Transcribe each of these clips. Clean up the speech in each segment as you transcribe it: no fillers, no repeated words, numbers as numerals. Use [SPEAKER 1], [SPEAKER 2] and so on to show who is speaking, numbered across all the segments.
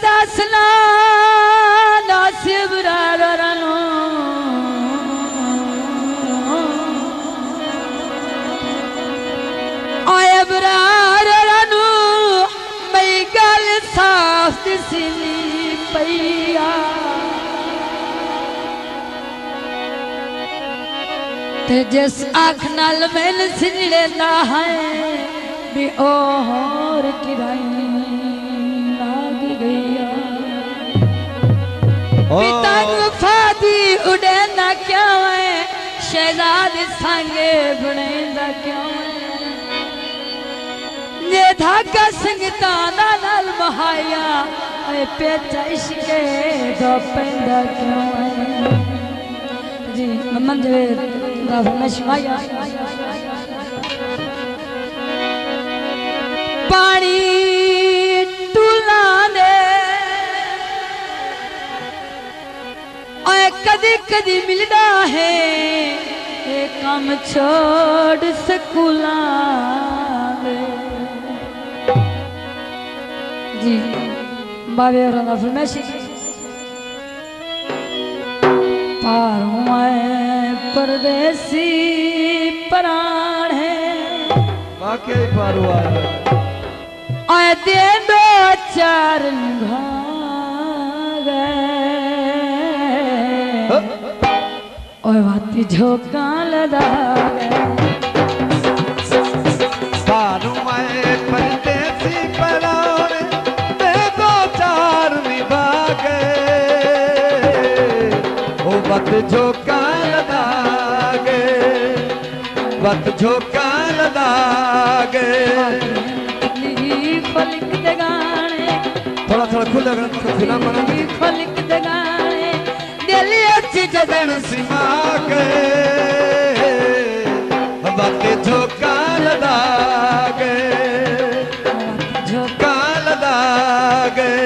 [SPEAKER 1] दासना नासिब रारनो आया बरारनो मई गल साफ दिसनी पैया ते जिस आँख नाल मैल सिलना है भी और किराई लाग गया पिता वफादी उड़े ना क्यों है शहजाद संगे बुनेंदा क्यों है ये धागा संगता नाल महाया ए पेचा इश्के दो पेंदा क्यों है जी मम्मन जे फरमाया पानी टूला दे कदी कदी मिलना है ये काम छोड़ स्कूला जी बाबे और फरमाइश पारों परदेसी प्राण है
[SPEAKER 2] वाकई पारो
[SPEAKER 1] आए दे दो चार वाती झोंका लदा
[SPEAKER 2] पारो परदेसी प्राण दे दो चार निभा गए ओ वत झोंका लदा गए वत झोंका लदा गए
[SPEAKER 1] खोलिक दे गाने
[SPEAKER 2] थोड़ा थोड़ा खुला खुला मना
[SPEAKER 1] खोलिक दे गाने दिल अच्छी जगन
[SPEAKER 2] सीमा गए बातें झोंका लदा गए झोंका लदा गए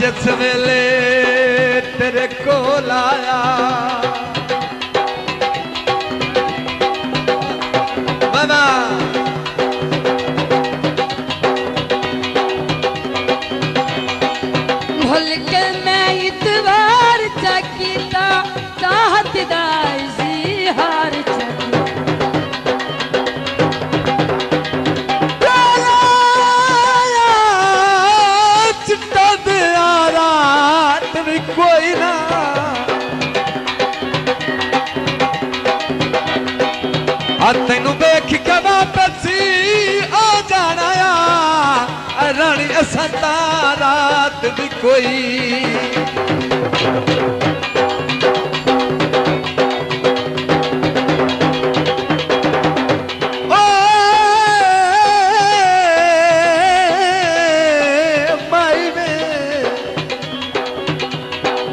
[SPEAKER 2] जिस वेले तेरे को लाया बाबा
[SPEAKER 1] भूल के मैं इतवार चकीता चाहत दाई हार
[SPEAKER 2] कोई ना तेनू देख के वापस आ जाना रानी असंता रात भी कोई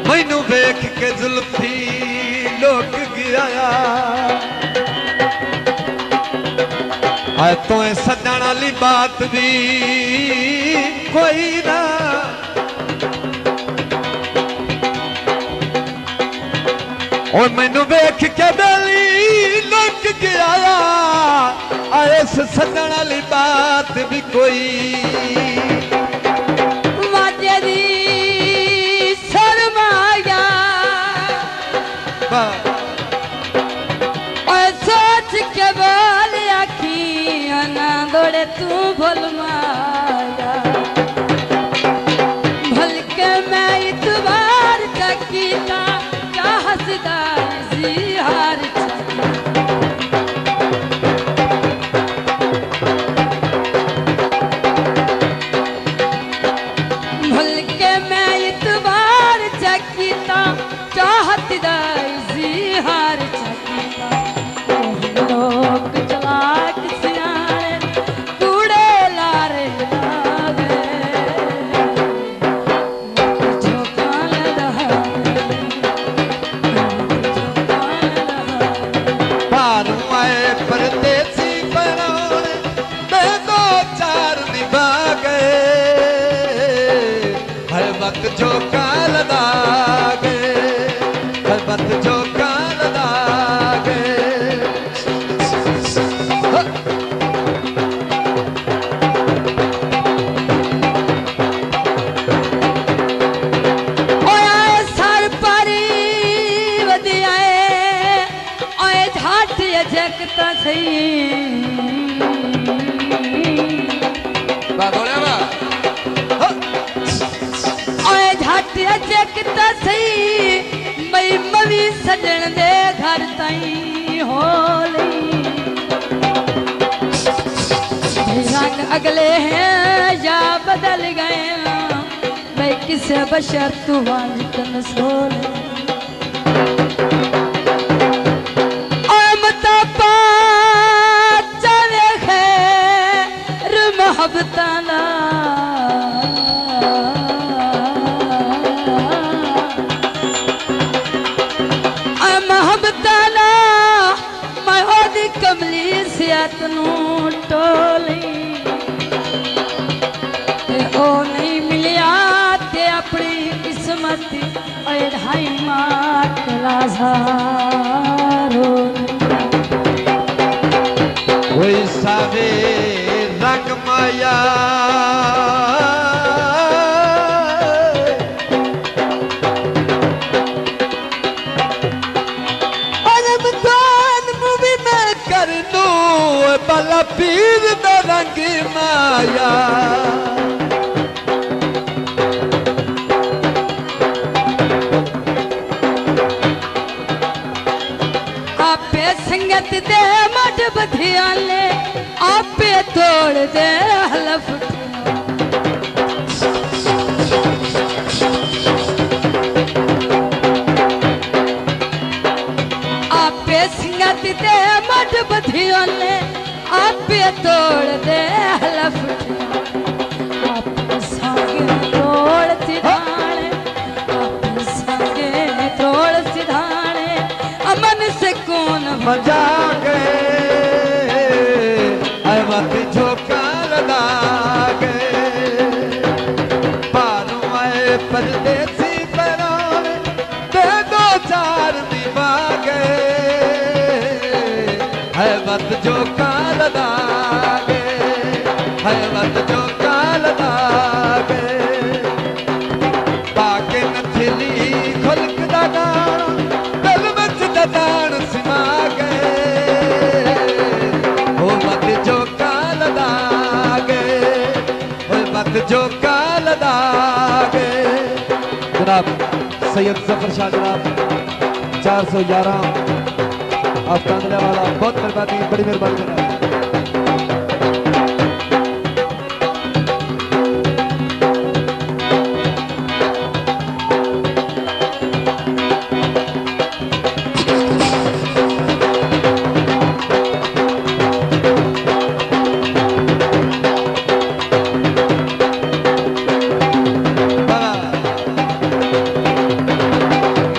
[SPEAKER 2] मैनू वेख के जुल्फी लोक गया है तो सजन वाली बात भी कोई ना और मैनू वेख के बेली लोक गया इस सजन वाली बात भी कोई
[SPEAKER 1] और सोच के बोल अखियां ना दौड़े तू भूल माया भल के मैं इतवार चकीता क्या हंसदा हार भल के मैं इतवार चकीता चाहत दाई हार चकीता लोग चलाक सियाने कूड़े लारे लागे झोंका लदा
[SPEAKER 2] पारू आए परदेसी बनाने दे दो चार निभा गए हर वक्त झोंका
[SPEAKER 1] सजन दे घर ताई होली रंग अगले हैं या बदल गए मैं किसे बशर तू वालिकन सोले मता चले खैर मोहब्बताना मोहब्बताना मैं ओदी कमली सियात नू टोली ओ नहीं मिलिया ते अपनी किस्मत ढाई मात लाजारो
[SPEAKER 2] कोई सावे रंग माया मूवी में कर दू बला पीर दा रंग माया
[SPEAKER 1] संगत दे मठ बधियाले आपे तोड़ दे हलफ आपे संगत दे मठ बधियाले आपे तोड़ दे हलफ आपे संगे तोड़ सिधाने आपे संगे तोड़ सिधाने अमन से कौन
[SPEAKER 2] मजा गए मत झोंका लगा गए पारू आए परदेसी पराने दे दो चार दीवा गए मत झोंका लगा गए मत झोंका लगा गए पाके नथली खुलक दा गाना दिल विच दतान सिमा गए ओ मत झोंका लगा गए मत झोंका लगा गए जनाब सैयद जफर शाह जनाब 411 आफ्तानले वाला बहुत मेहरबानी बड़ी मेहरबानी जनाब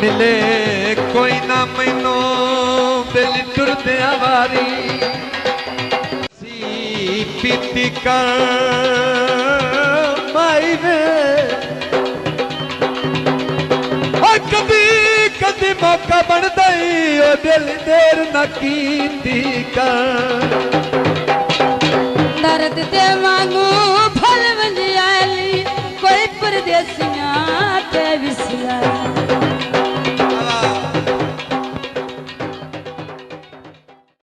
[SPEAKER 2] मिले कोई ना मैनू दिल टुरदे आवारी सी पीती कर माई ने कदी कदी मौका बनता ही ओ दिल देर न कीती कर
[SPEAKER 1] दर्द ते वांगू फल वंजियाली कोई परदेसियां ते विसरा